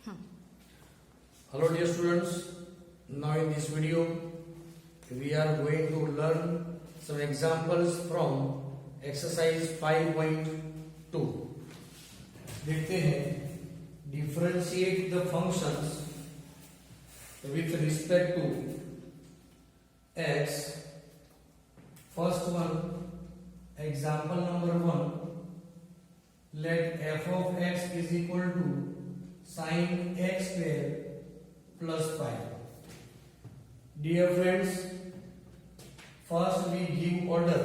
Hello dear students, now in this video we are going to learn some examples from exercise 5.2. देखते हैं differentiate the functions with respect to x. First one, example number 1, let f of x is equal to sin x square plus 5. Dear friends, first we give order.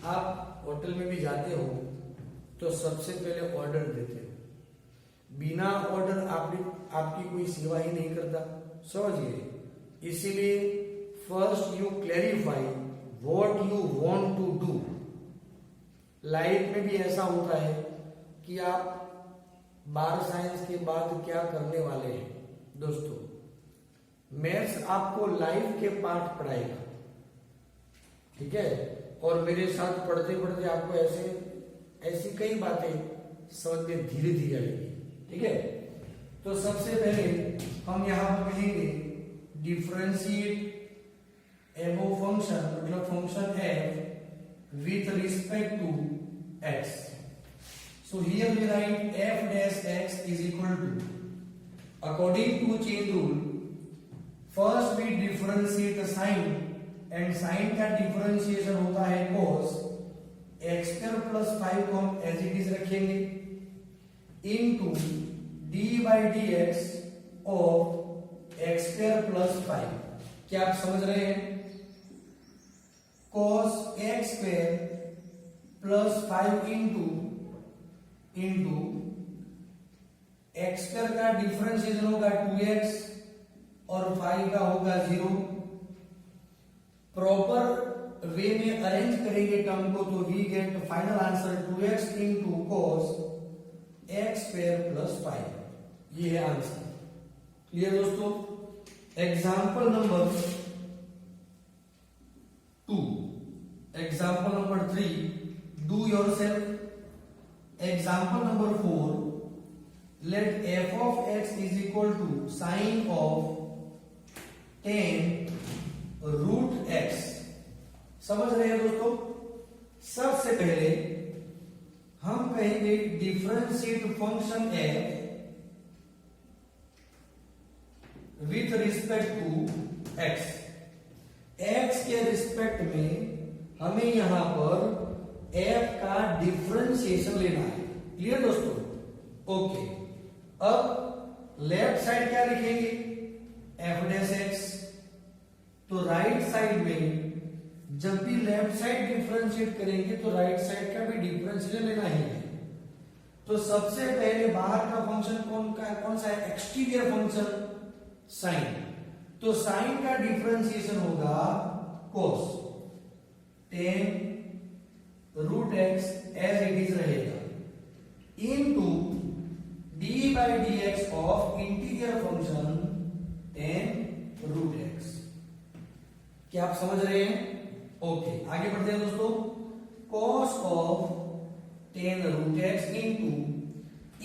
आप hotel में भी जाते हो तो सबसे पहले ऑर्डर देते हो, बिना ऑर्डर आपकी कोई सेवा ही नहीं करता, समझिए। इसीलिए first you clarify what you want to do. Life में भी ऐसा होता है कि आप 12 साइंस के बाद क्या करने वाले हैं। दोस्तों, मैथ्स आपको लाइफ के पार्ट पढ़ाएगा, ठीक है, और मेरे साथ पढ़ते पढ़ते आपको ऐसी कई बातें समझ में धीरे धीरे आएगी, ठीक है। तो सबसे पहले हम यहां पर कहेंगे डिफरेंशिएट एबो फंक्शन, मतलब function f with respect to x. So here we write f dash x is equal to, according to chain rule, first we differentiate the sign, and sign का differentiation होता है cos x square plus 5 को हम as it is रखेंगे into d by dx of x square plus 5. क्या आप समझ रहे हैं? cos x square plus 5 into x square का डिफरेंशिएशन होगा 2x और 5 का होगा 0। प्रॉपर वे में अरेंज करेंगे टर्म को तो we get final answer 2x into cos x square plus 5। ये है आंसर। क्लियर दोस्तों? Example number 2, example number 3, do yourself. Example number 4, let f of x is equal to sin of tan root x. समझ रहे हैं दोस्तों? सबसे पहले हम कहेंगे differentiate function f with respect to x. x के रिस्पेक्ट में हमें यहां पर f का डिफरेंशिएशन लेना है। क्लियर दोस्तों? ओके, अब लेफ्ट साइड क्या लिखेंगे? f dash x। तो राइट साइड में जब भी लेफ्ट साइड डिफरेंशिएट करेंगे तो राइट साइड का भी डिफरेंशिएशन लेना ही है। तो सबसे पहले बाहर का फंक्शन कौन सा है? Exterior function sine. तो साइन का डिफरेंशिएशन होगा cos tan root x as it is रहेगा into d by d x of interior function tan root x. क्या आप समझ रहे हैं? ओके, आगे बढ़ते हैं दोस्तों। Cos of ten root x into,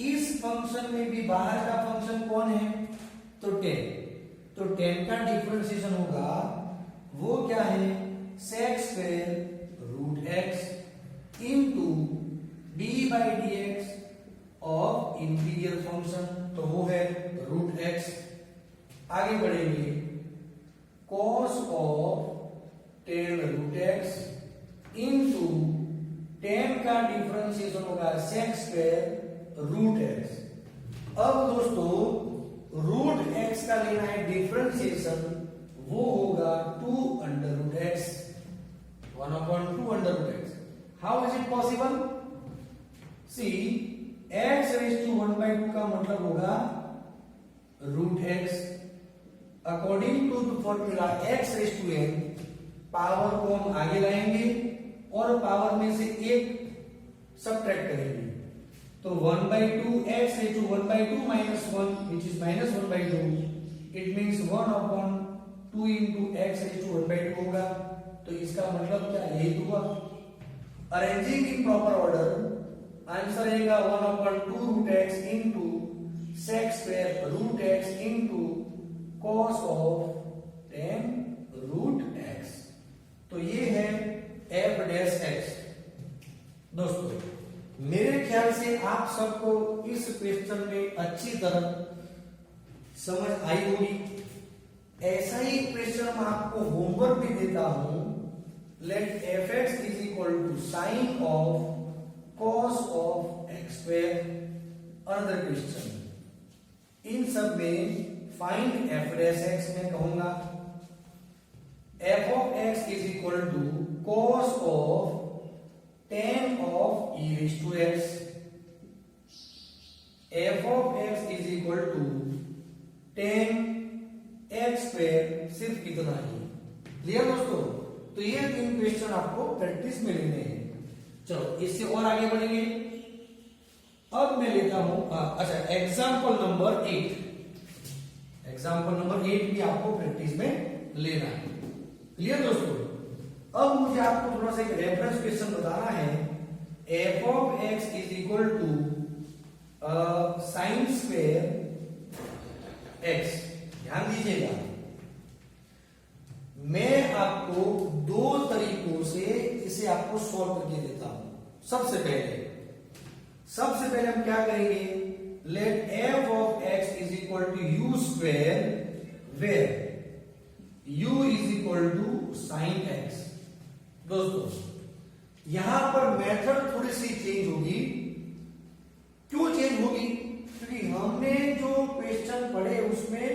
इस फंक्शन में भी बाहर का फंक्शन कौन है? तो टेन। तो टेन का डिफरेंशिएशन होगा, वो क्या है? Sec square root x into d by dx of interior function, तो वो है रूट एक्स। आगे बढ़ेंगे, cos of ten root x into ten का डिफरेंशिएशन होगा सेक स्क्वायर रूट एक्स। अब दोस्तों रूट एक्स का लेना है डिफरेंशिएशन, वो होगा 2 under root x, 1/2 under root x. How is it possible? See, x raised to 1/2 का मतलब होगा root x. According to the formula x raised to n, power को हम आगे लाएंगे और पावर में से एक सबट्रैक्ट करेंगे। तो 1/2 x raised to 1/2 minus 1 which is minus 1/2, it means 1/2 into x raised to 1/2 होगा। तो इसका मतलब क्या? यही हुआ। Arranging in proper order, answer रहेगा 1/2 root x into cos of 10 root x। तो ये है f डैश x। दोस्तों मेरे ख्याल से आप सबको इस क्वेश्चन में अच्छी तरह समझ आई होगी। ऐसा ही क्वेश्चन मैं आपको होमवर्क भी देता हूं। Let f x is equal to sine of cos of x square. Another question. इन सब में फाइंड एफ डैश एक्स में कहूंगा f of x is equal to cos of tan of e raise to x। f of x is equal to tan x square. सिर्फ इतना ही। Clear दोस्तों? तो ये 3 क्वेश्चन आपको प्रैक्टिस में लेने हैं। चलो इससे और आगे बढ़ेंगे। अब मैं लेता हूं अच्छा एग्जाम्पल नंबर 8। एग्जाम्पल नंबर 8 भी आपको प्रैक्टिस में लेना है। क्लियर दोस्तों? अब मुझे आपको थोड़ा सा एक रेफरेंस क्वेश्चन बताना है। F of x is equal to sine square x. ध्यान दीजिएगा, मैं आपको 2 तरीकों से इसे आपको सॉल्व करके देता हूं। सबसे पहले हम क्या करेंगे? Let f of x is equal to u square where u is equal to sine x. दोस्तों यहां पर मेथड थोड़ी सी चेंज होगी। क्यों चेंज होगी? क्योंकि हमने जो क्वेश्चन पढ़े उसमें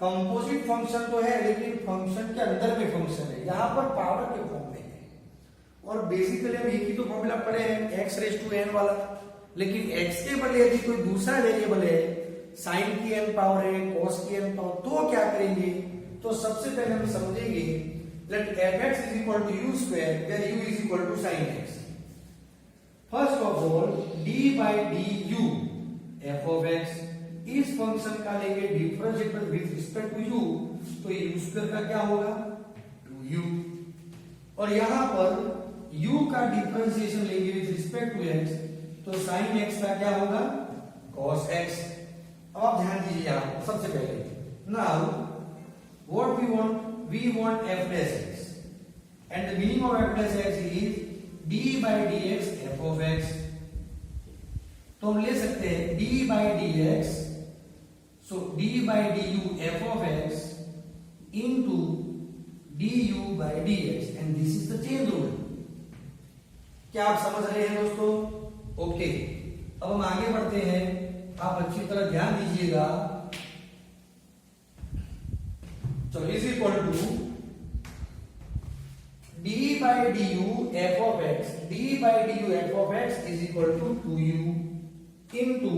कंपोजिट फंक्शन तो है, लेकिन फंक्शन के अंदर में फंक्शन है। यहां पर पावर के फॉर्म में है। और बेसिकली हम एक ही तो फॉर्मूला पढ़े हैं एक्स रेज़ टू n वाला। लेकिन x के बदले यदि कोई दूसरा वेरिएबल है, साइन की n पावर है, कॉस की n पावर, तो क्या करेंगे? तो सबसे पहले हम समझेंगे let f(x) is equal to u square where u is equal to sin x. First of all, d by du f of x इस फंक्शन का लेंगे differentiable with respect to u, तो ये u स्क्वायर का क्या होगा? 2u। और यहां पर u का डिफरेंशिएशन लेंगे विद रिस्पेक्ट टू x, तो sin x का क्या होगा? cos x। अब आप ध्यान दीजिए। आप सबसे पहले now what we want f dash x, and the meaning of f dash x is d by dx f of x। तो हम ले सकते हैं d by dx, so d by du f of x into du by dx, and this is the chain rule। क्या आप समझ रहे हैं दोस्तों? ओके, अब हम आगे बढ़ते हैं। आप अच्छी तरह ध्यान दीजिएगा। So is equal to d by du f of x, d by du f of x is equal to 2u into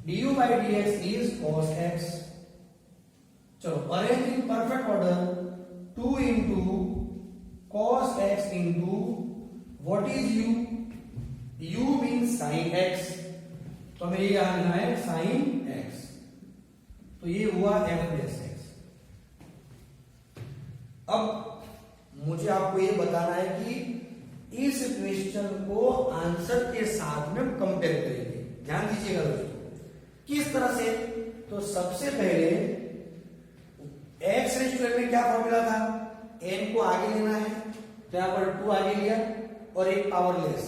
du by dx is cos x। चलो arrange in perfect order. 2 into cos x into what is u? u means sin x, तो हमें ये यहां लिखना है sin x। तो ये हुआ f डैश x। अब मुझे आपको ये बताना है कि इस क्वेश्चन को आंसर के साथ में कंपेयर करेंगे। ध्यान दीजिएगा दोस्तों, किस तरह से? तो सबसे पहले x रेज़ टू n में क्या फॉर्मूला था? n को आगे लेना है, तो यहां पर 2 आगे लिया और एक पावरलेस,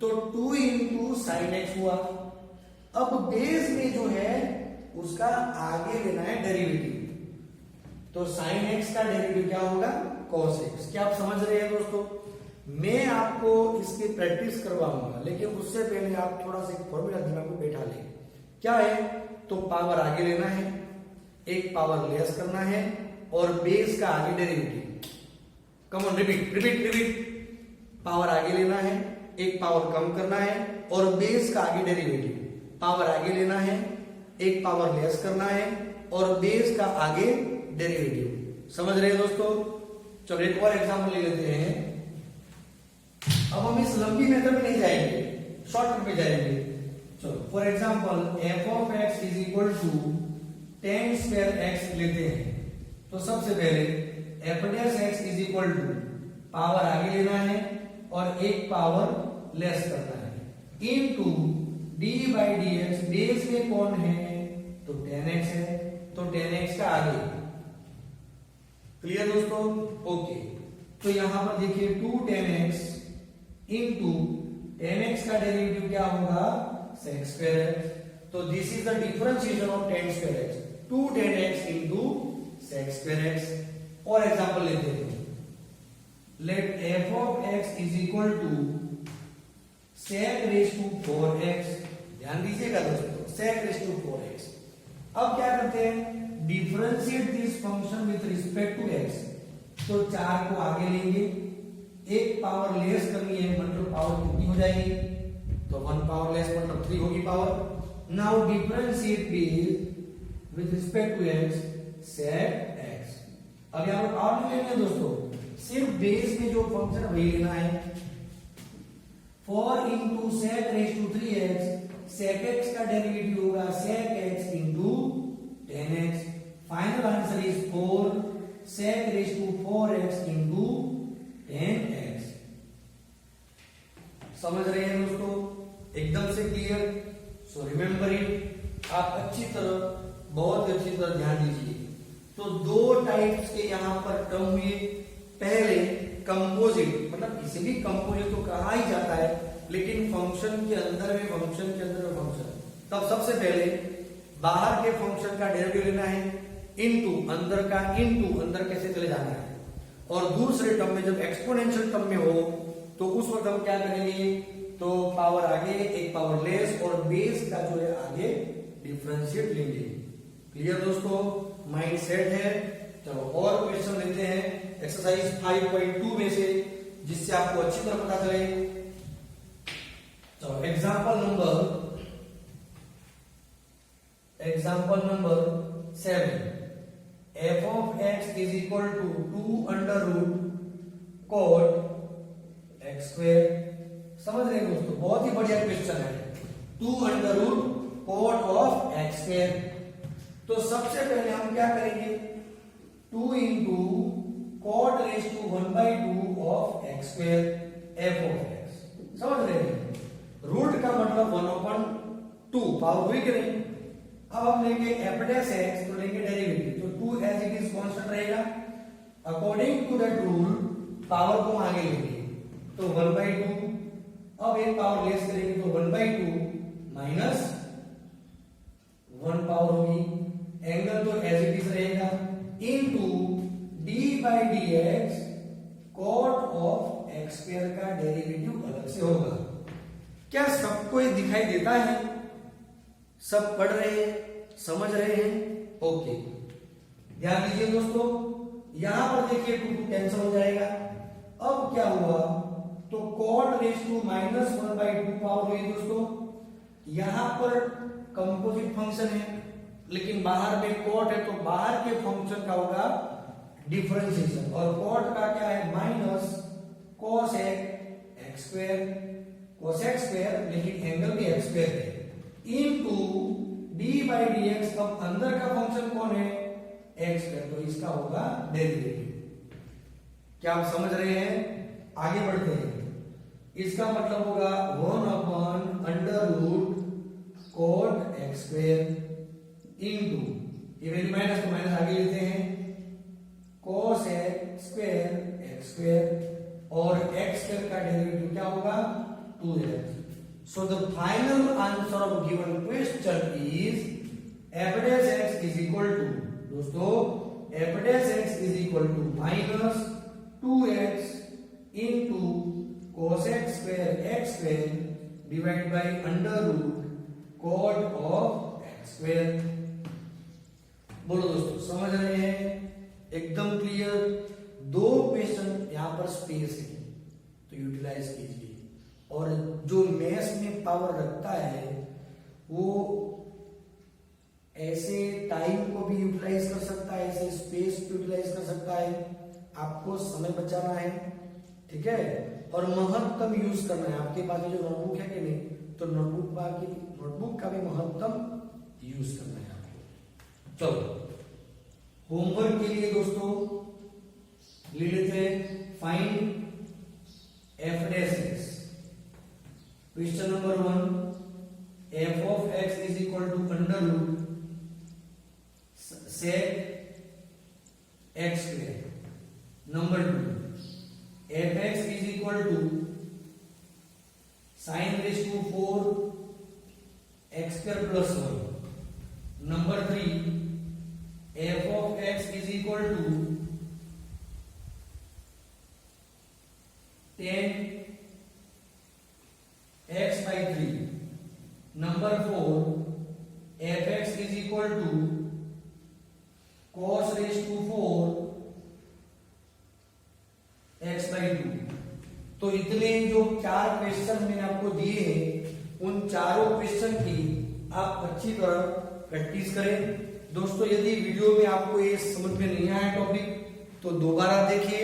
तो 2 इंटू साइन एक्स हुआ। अब बेस में जो है उसका आगे लेना है डेरिवेटिव, तो साइन एक्स का डेरिवेटिव क्या होगा? Cos x. क्या आप समझ रहे हैं दोस्तों? मैं आपको इसकी प्रैक्टिस करवाऊंगा, लेकिन उससे पहले आप थोड़ा सा एक फॉर्मूला दिमाग में बैठा लें। क्या है? तो पावर आगे लेना है, एक पावर लेस करना है, और बेस का आगे derivative. Come on, repeat. Power आगे लेना है, एक पावर कम करना है, और बेस का आगे डेरिवेटिव। पावर आगे लेना है, एक पावर लेस करना है, और बेस का आगे डेरिवेटिव। समझ रहे हैं दोस्तों? चलो एक और एग्जांपल ले लेते हैं। अब हम इस लंबी मेथड में नहीं जाएंगे, शॉर्टकट में जाएंगे। चलो for example f of x is equal to tan square x लेते हैं। तो सबसे पहले f dash x is equal to power आगे लेना है और एक पावर लेस करना है into d by d x. Base में कौन है? तो tan x है, तो तो 10x का आगे। क्लियर दोस्तों? ओके, तो यहां पर देखिए 2 10x इंटू 10x का डेरिवेटिव क्या होगा? sec square x। तो this is the differentiation of 10 square x, 2 10x into sec square x। और एग्जांपल लेते हैं, let f of x is equal to sec raise to 4x। ध्यान दीजिएगा दोस्तों, sec रेज टू 4x। अब क्या करते हैं? Differentiate this function with respect to x। तो 4 को आगे लेंगे, एक पावर लेस करनी है, मतलब पावर कितनी हो जाएगी? तो 1 पावर लेस मतलब 3 होगी पावर। Now differentiate this with respect to x, sec x। अब यहां पर पावर नहीं लेनी है दोस्तों, सिर्फ बेस में जो फंक्शन है वही लेना है। 4 into sec raise to 3x, sec x का डेरिवेटिव होगा sec x into 10x। Final answer is 4 sec raise to 4x into 10x। समझ रहे हैं दोस्तों? एकदम से क्लियर? So remember it. आप अच्छी तरह, बहुत अच्छी तरह ध्यान दीजिए। तो 2 टाइप्स के यहां पर टर्म हुए। पहले कंपोजिट, मतलब इसे भी कंपोजिट तो कहा ही जाता है, लेकिन फंक्शन के अंदर में फंक्शन के अंदर में फंक्शन। तब सबसे पहले बाहर के फंक्शन का डेरिवेटिव लेना है, इनटू अंदर का, इनटू अंदर कैसे चले जाना है। और दूसरे टर्म में जब एक्सपोनेंशियल टर्म में हो तो उस वक्त हम क्या करेंगे? तो पावर आगे, एक पावर लेस, और बेस का जो है आगे डिफरेंशिएट लेंगे। क्लियर दोस्तों? माइंड सेट है? चलो और क्वेश्चन लेते हैं एक्सरसाइज 5.2 में से, जिससे आपको अच्छी तरह पता चले। तो example number 7, f of x is equal to 2 under root cot x square। समझ रहे हैं दोस्तों? बहुत ही बढ़िया क्वेश्चन है। 2 under root cot of x square। तो सबसे पहले हम क्या करेंगे? 2 into cot raise to 1/2 of x square f of x। समझ रहे हैं? रूट का मतलब 1/2, पावर हुई कि नहीं? अब हम लेंगे f डैश x, तो लेंगे डेरिवेटिव, तो 2 एज इट इज कांस्टेंट रहेगा। According to that rule power को आगे लेंगे, तो 1/2। अब एक पावर लेस करेंगे तो 1/2 माइनस 1 पावर होगी। एंगल तो एज इट इज रहेगा, into d by dx cot of x square का डेरिवेटिव अलग से होगा। क्या सबको ये दिखाई देता है? सब पढ़ रहे हैं, समझ रहे हैं? ओके, ध्यान दीजिए दोस्तों। यहां पर देखिए 2 कैंसिल हो जाएगा। अब क्या हुआ? तो cot raise to minus 1/2 power हुई दोस्तों। यहां पर कंपोजिट फंक्शन है, लेकिन बाहर में cot है, तो बाहर के फंक्शन का होगा डिफरेंशिएशन, और cot का क्या है? Minus cosec x square, cosec square, लेकिन एंगल भी x स्क्वायर है, इनटू d बाई dx। अब अंदर का फंक्शन कौन है? x स्क्वायर, तो इसका होगा डेरिवेटिव। क्या आप समझ रहे हैं? आगे बढ़ते हैं। इसका मतलब होगा 1/√cot x स्क्वायर इनटू, ये वैल्यू माइनस तो माइनस आगे लेते हैं, cosec स्क्वायर x स्क्वायर, और x स्क्वायर का डेरिवेटिव क्या होगा? 2x। So the final answer of given question is f dash x is equal to, दोस्तों f dash x is equal to minus 2x into cosec square x square divided by under root cot of x square। बोलो दोस्तों, समझ रहे हैं? एकदम clear? 2 question यहां पर space है, तो यूटिलाइज कीजिए। और जो मैथ्स में पावर रखता है वो ऐसे टाइम को भी यूटिलाइज कर सकता है, ऐसे स्पेस को यूटिलाइज कर सकता है। आपको समय बचाना है, ठीक है, और महत्तम यूज करना है। आपके पास जो नोटबुक है कि नहीं, तो नोटबुक का भी महत्तम यूज करना है आपको। चलो होमवर्क के लिए दोस्तों ले लेते हैं, find f dash x। Question number 1, f of x is equal to under root sec x square. Number 2, fx is equal to sin raised to 4 x square plus 1. Number 3, f of x is equal to 10 x by 3. Number 4, fx is equal to cos raised to 4 x by 2. तो इतने जो 4 question मैंने आपको दिए हैं उन चारों question की आप अच्छी तरह प्रैक्टिस करें। दोस्तों यदि वीडियो में आपको ये समझ में नहीं आया टॉपिक तो दोबारा देखिए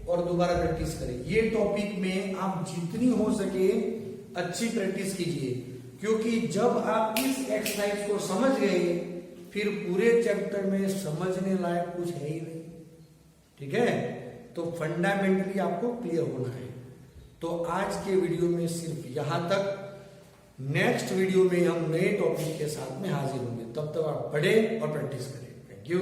और दोबारा प्रैक्टिस करें। ये टॉपिक में आप जितनी हो सके अच्छी प्रैक्टिस कीजिए, क्योंकि जब आप इस एक्सरसाइज को समझ गए फिर पूरे चैप्टर में समझने लायक कुछ है ही नहीं। ठीक है, तो फंडामेंटली आपको क्लियर होना है। तो आज के वीडियो में सिर्फ यहां तक। नेक्स्ट वीडियो में हम नए टॉपिक के साथ में हाजिर होंगे। तब तक आप पढ़ें और प्रैक्टिस करें। Thank you.